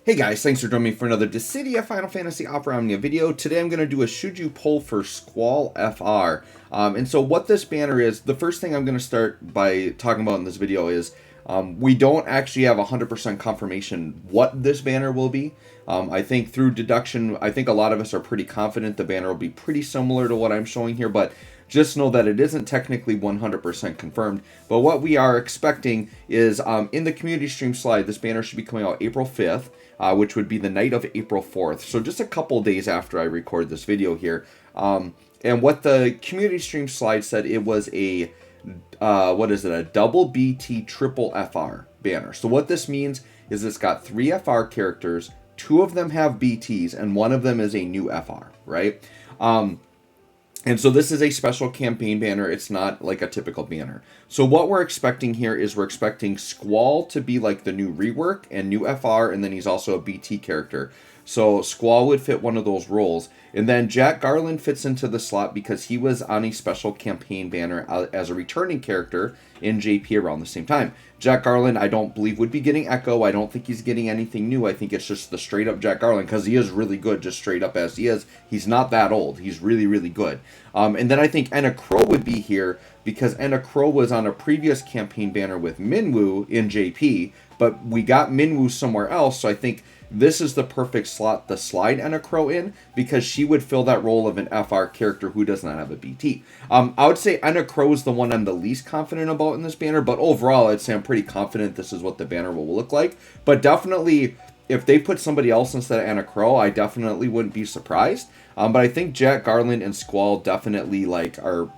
Hey guys, thanks for joining me for another Dissidia Final Fantasy Opera Omnia video. Today I'm going to do a Should You Pull for Squall FR. And so what this banner is, the first thing I'm going to start by talking about in this video is we don't actually have 100% confirmation what this banner will be. I think through deduction, I think a lot of us are pretty confident the banner will be pretty similar to what I'm showing here, but just know that it isn't technically 100% confirmed. But what we are expecting is in the community stream slide, this banner should be coming out April 5th. Which would be the night of April 4th. So just a couple days after I record this video here. And what the community stream slide said, it was a, a double BT triple FR banner. So what this means is it's got 3 FR characters, 2 of them have BTs, and 1 of them is a new FR, right? And so this is a special campaign banner. It's not like a typical banner. So what we're expecting here is we're expecting Squall to be like the new rework and new FR, and then he's also a BT character. So Squall would fit one of those roles. And then Jack Garland fits into the slot because he was on a special campaign banner as a returning character in JP around the same time. Jack Garland, I don't believe, would be getting Echo. I don't think he's getting anything new. I think it's just the straight up Jack Garland because he is really good just straight up as he is. He's not that old. He's really, really good. And then I think Enna Crow would be here because Enna Crow was on a previous campaign banner with Minwoo in JP, but we got Minwoo somewhere else, so I think this is the perfect slot to slide Enna Crow in because she would fill that role of an FR character who does not have a BT. I would say Enna Crow is the one I'm the least confident about in this banner, but overall I'd say I'm pretty confident this is what the banner will look like. But definitely, if they put somebody else instead of Enna Crow, I definitely wouldn't be surprised. But I think Jack Garland and Squall definitely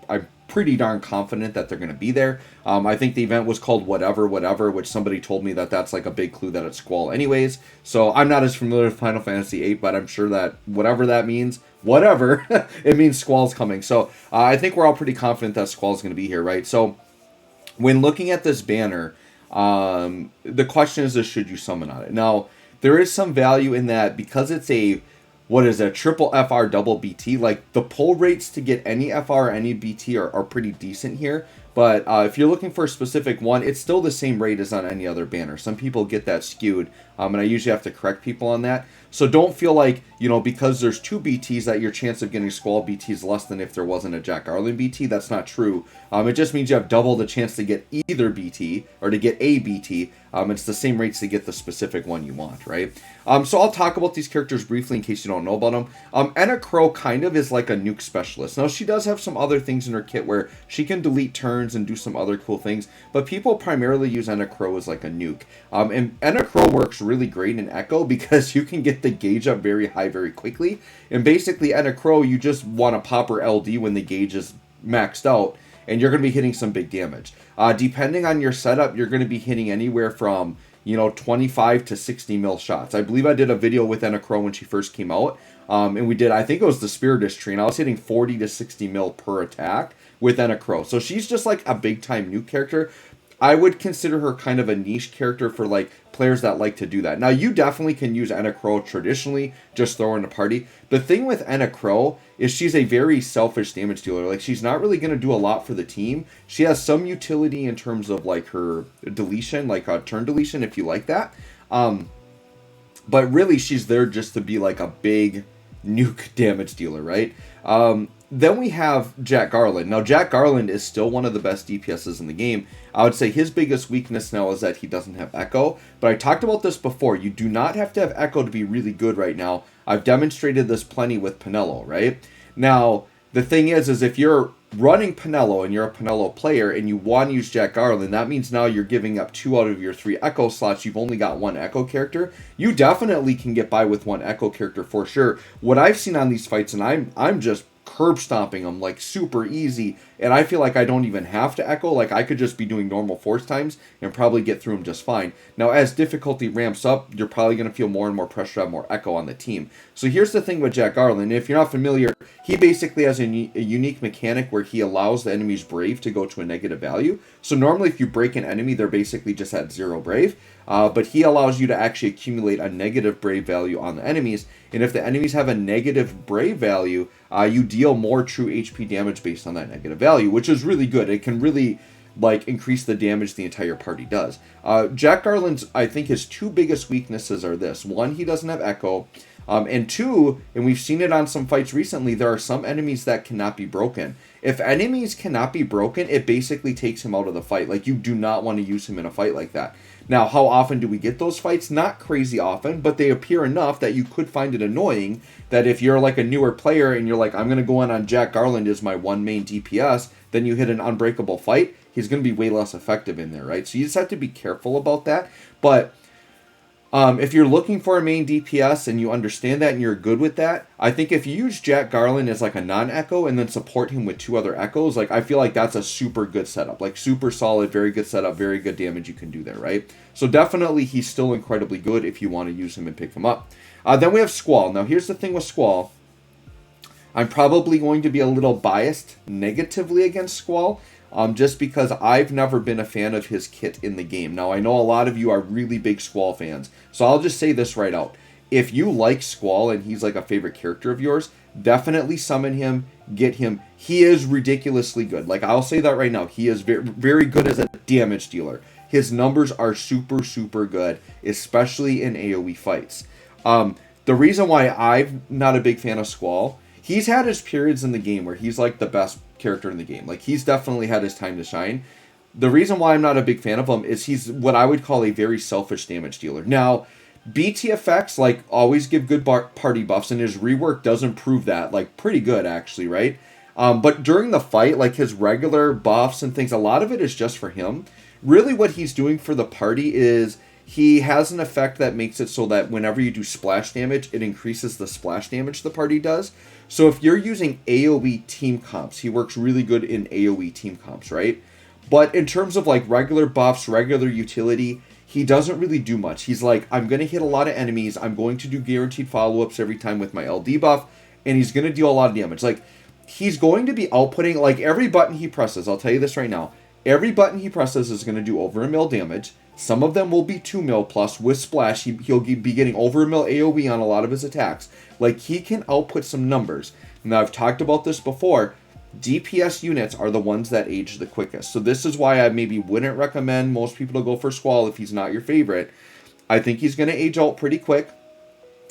I'm pretty darn confident that they're going to be there. I think the event was called Whatever, which somebody told me that that's like a big clue that it's Squall anyways. So I'm not as familiar with Final Fantasy VIII, but I'm sure that whatever that means, it means Squall's coming. So I think we're all pretty confident that Squall's going to be here, right? So when looking at this banner, the question is should you summon on it? Now, there is some value in that because it's a triple FR double BT. Like the pull rates to get any FR or any BT are pretty decent here. But if you're looking for a specific one, it's still the same rate as on any other banner. Some people get that skewed, and I usually have to correct people on that. So don't feel like, because there's 2 BTs that your chance of getting Squall BT is less than if there wasn't a Jack Garland BT. That's not true. It just means you have double the chance to get either BT or to get a BT. It's the same rates to get the specific one you want, right? So I'll talk about these characters briefly in case you don't know about them. Enna Crow kind of is like a nuke specialist. Now, she does have some other things in her kit where she can delete turns and do some other cool things, but people primarily use Enna Crow as like a nuke. And Enna Crow works really great in Echo because you can get the gauge up very high very quickly. And basically, Enna Crow, you just want to pop her LD when the gauge is maxed out, and you're going to be hitting some big damage. Depending on your setup, you're going to be hitting anywhere from 25 to 60 mil shots. I believe I did a video with Enna Crow when she first came out, and we did, I think it was the Spiritus tree, and I was hitting 40 to 60 mil per attack with Enna Crow. So she's just like a big time nuke character. I would consider her kind of a niche character for like players that like to do that. Now, you definitely can use Enna Crow traditionally, just throw her in a party. The thing with Enna Crow is she's a very selfish damage dealer. Like, she's not really going to do a lot for the team. She has some utility in terms of like her deletion, like a turn deletion, if you like that. But really, she's there just to be like a big nuke damage dealer, right? Then we have Jack Garland. Now, Jack Garland is still one of the best DPSs in the game. I would say his biggest weakness now is that he doesn't have Echo. But I talked about this before. You do not have to have Echo to be really good right now. I've demonstrated this plenty with Pinello, right? Now, the thing is if you're running Pinello and you're a Pinello player and you want to use Jack Garland, that means now you're giving up 2 out of your 3 Echo slots. You've only got 1 Echo character. You definitely can get by with 1 Echo character for sure. What I've seen on these fights, and I'm just curb stomping them like super easy, and I feel like I don't even have to Echo. Like, I could just be doing normal force times and probably get through them just fine. Now, as difficulty ramps up, you're probably going to feel more and more pressure to have more Echo on the team. So here's the thing with Jack Garland. If you're not familiar, he basically has a unique mechanic where he allows the enemy's brave to go to a negative value. So normally if you break an enemy, they're basically just at 0 brave. But he allows you to actually accumulate a negative brave value on the enemies. And if the enemies have a negative brave value, you deal more true HP damage based on that negative value, which is really good. It can really like increase the damage the entire party does. Jack Garland's, I think his two biggest weaknesses are this. One, he doesn't have Echo. And two, and we've seen it on some fights recently, there are some enemies that cannot be broken. If enemies cannot be broken, it basically takes him out of the fight. Like, you do not want to use him in a fight like that. Now, how often do we get those fights? Not crazy often, but they appear enough that you could find it annoying that if you're like a newer player and you're like, I'm going to go in on Jack Garland as my one main DPS, then you hit an unbreakable fight, he's going to be way less effective in there, right? So you just have to be careful about that. But if you're looking for a main DPS and you understand that and you're good with that, I think if you use Jack Garland as like a non-echo and then support him with 2 other echoes, like I feel like that's a super good setup. Like super solid, very good setup, very good damage you can do there, right? So definitely he's still incredibly good if you want to use him and pick him up. Then we have Squall. Now here's the thing with Squall. I'm probably going to be a little biased negatively against Squall. Just because I've never been a fan of his kit in the game. Now, I know a lot of you are really big Squall fans, so I'll just say this right out. If you like Squall and he's like a favorite character of yours, definitely summon him, get him. He is ridiculously good. Like, I'll say that right now. He is very, very good as a damage dealer. His numbers are super, super good, especially in AoE fights. The reason why I'm not a big fan of Squall, he's had his periods in the game where he's like the best character in the game. Like, he's definitely had his time to shine. The reason why I'm not a big fan of him is he's what I would call a very selfish damage dealer. Now, BTFX, like, always give good party buffs, and his rework does improve that, like, pretty good, actually, right? But during the fight, like, his regular buffs and things, a lot of it is just for him. Really what he's doing for the party is he has an effect that makes it so that whenever you do splash damage, it increases the splash damage the party does. So if you're using AoE team comps, he works really good in AoE team comps, right? But in terms of like regular buffs, regular utility, he doesn't really do much. He's like, I'm going to hit a lot of enemies. I'm going to do guaranteed follow-ups every time with my LD buff, and he's going to deal a lot of damage. Like, he's going to be outputting, like, every button he presses, I'll tell you this right now, every button he presses is going to do over 1 mil damage. Some of them will be 2 mil plus with splash. He'll be getting over 1 mil AoE on a lot of his attacks. Like, he can output some numbers. Now, I've talked about this before. DPS units are the ones that age the quickest. So this is why I maybe wouldn't recommend most people to go for Squall if he's not your favorite. I think he's going to age out pretty quick.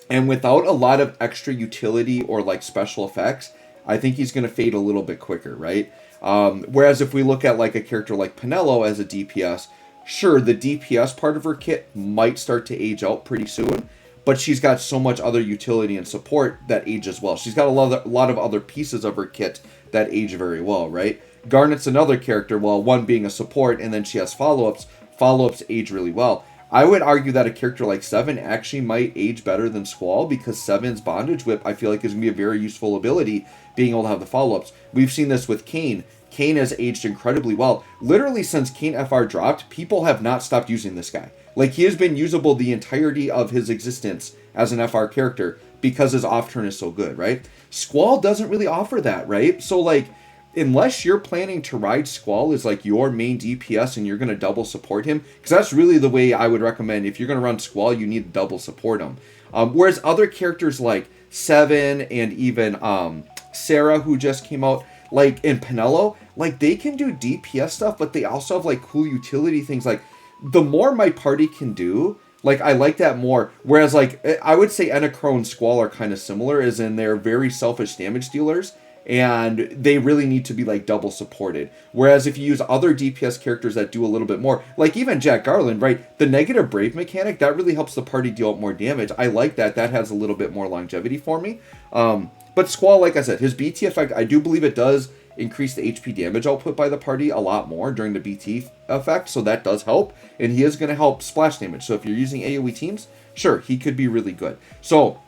And without a lot of extra utility or like special effects, I think he's going to fade a little bit quicker, right? Whereas if we look at like a character like Penelo as a DPS, sure, the DPS part of her kit might start to age out pretty soon, but she's got so much other utility and support that age as well. She's got a lot of other pieces of her kit that age very well, right? Garnet's another character, well, one being a support, and then she has follow-ups. Follow-ups age really well. I would argue that a character like Seven actually might age better than Squall, because Seven's Bondage Whip, I feel like, is going to be a very useful ability, being able to have the follow-ups. We've seen this with Kayn. Kayn has aged incredibly well. Literally, since Kayn FR dropped, people have not stopped using this guy. Like, he has been usable the entirety of his existence as an FR character because his off-turn is so good, right? Squall doesn't really offer that, right? So, like, unless you're planning to ride Squall as, like, your main DPS and you're going to double support him, because that's really the way I would recommend. If you're going to run Squall, you need to double support him. Whereas other characters like Seven and even Sarah, who just came out, like, in Penelo, like, they can do DPS stuff, but they also have, like, cool utility things. Like, the more my party can do, like, I like that more. Whereas, like, I would say Enacro and Squall are kind of similar, as in they're very selfish damage dealers, and they really need to be, like, double supported. Whereas if you use other DPS characters that do a little bit more, like even Jack Garland, right? The negative Brave mechanic, that really helps the party deal out more damage. I like that. That has a little bit more longevity for me. But Squall, like I said, his BT effect, I do believe it does increase the HP damage output by the party a lot more during the BT effect, so that does help, and he is going to help splash damage. So if you're using AoE teams, sure, he could be really good. So,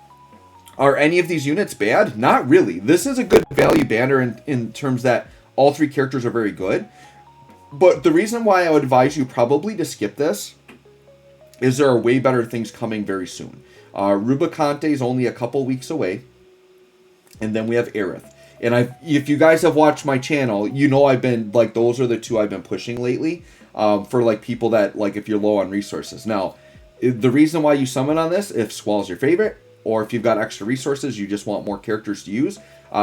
are any of these units bad? Not really. This is a good value banner in terms that all 3 characters are very good, but the reason why I would advise you probably to skip this is there are way better things coming very soon. Rubicante is only a couple weeks away, and then we have Aerith. And if you guys have watched my channel, you know I've been, like, those are the 2 I've been pushing lately for, like, people that, like, if you're low on resources. Now, the reason why you summon on this, if Squall's your favorite, or if you've got extra resources, you just want more characters to use,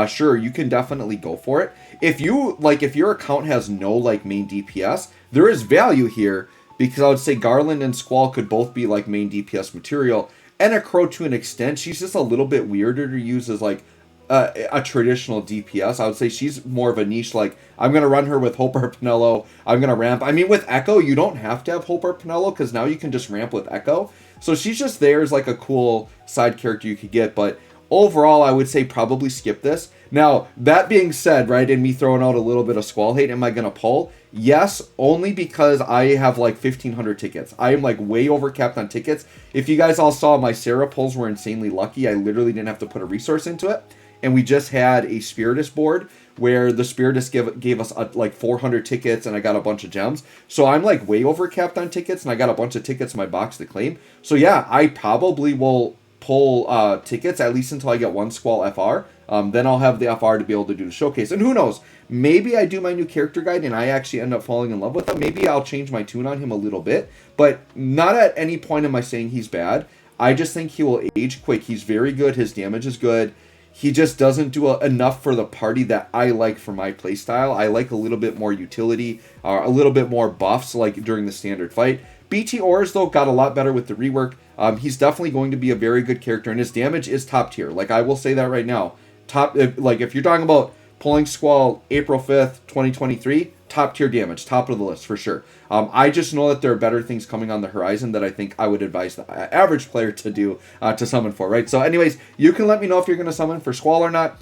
sure, you can definitely go for it. If you, like, if your account has no, like, main DPS, there is value here, because I would say Garland and Squall could both be, like, main DPS material, and a Crow to an extent. She's just a little bit weirder to use as, like, a traditional DPS. I would say she's more of a niche, like, I'm going to run her with Hope or Pinello. I'm going to ramp. I mean, with Echo, you don't have to have Hope or Pinello, because now you can just ramp with Echo. So she's just there as, like, a cool side character you could get. But overall, I would say probably skip this. Now, that being said, right, and me throwing out a little bit of Squall hate, am I going to pull? Yes, only because I have like 1,500 tickets. I am like way overcapped on tickets. If you guys all saw, my Sarah pulls were insanely lucky. I literally didn't have to put a resource into it. And we just had a Spiritist board where the Spiritist gave us like 400 tickets, and I got a bunch of gems. So I'm like way overcapped on tickets, and I got a bunch of tickets in my box to claim. So yeah, I probably will pull tickets at least until I get one Squall FR. Then I'll have the FR to be able to do the showcase. And who knows, maybe I do my new character guide and I actually end up falling in love with him. Maybe I'll change my tune on him a little bit, but not at any point am I saying he's bad. I just think he will age quick. He's very good. His damage is good. He just doesn't do enough for the party that I like for my playstyle. I like a little bit more utility, a little bit more buffs like during the standard fight. BT Ors, though, got a lot better with the rework. He's definitely going to be a very good character, and his damage is top tier. Like, I will say that right now. If you're talking about pulling Squall April 5th, 2023, top tier damage, top of the list for sure. I just know that there are better things coming on the horizon that I think I would advise the average player to do, to summon for, right? So anyways, you can let me know if you're going to summon for Squall or not.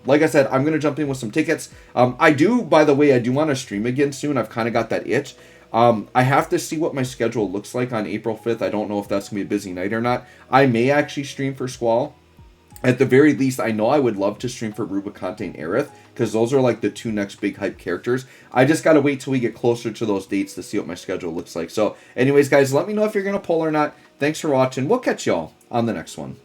Like I said, I'm going to jump in with some tickets. By the way, I do want to stream again soon. I've kind of got that itch. I have to see what my schedule looks like on April 5th. I don't know if that's going to be a busy night or not. I may actually stream for Squall. At the very least, I know I would love to stream for Rubicante and Aerith, because those are like the two next big hype characters. I just got to wait till we get closer to those dates to see what my schedule looks like. So anyways, guys, let me know if you're going to pull or not. Thanks for watching. We'll catch y'all on the next one.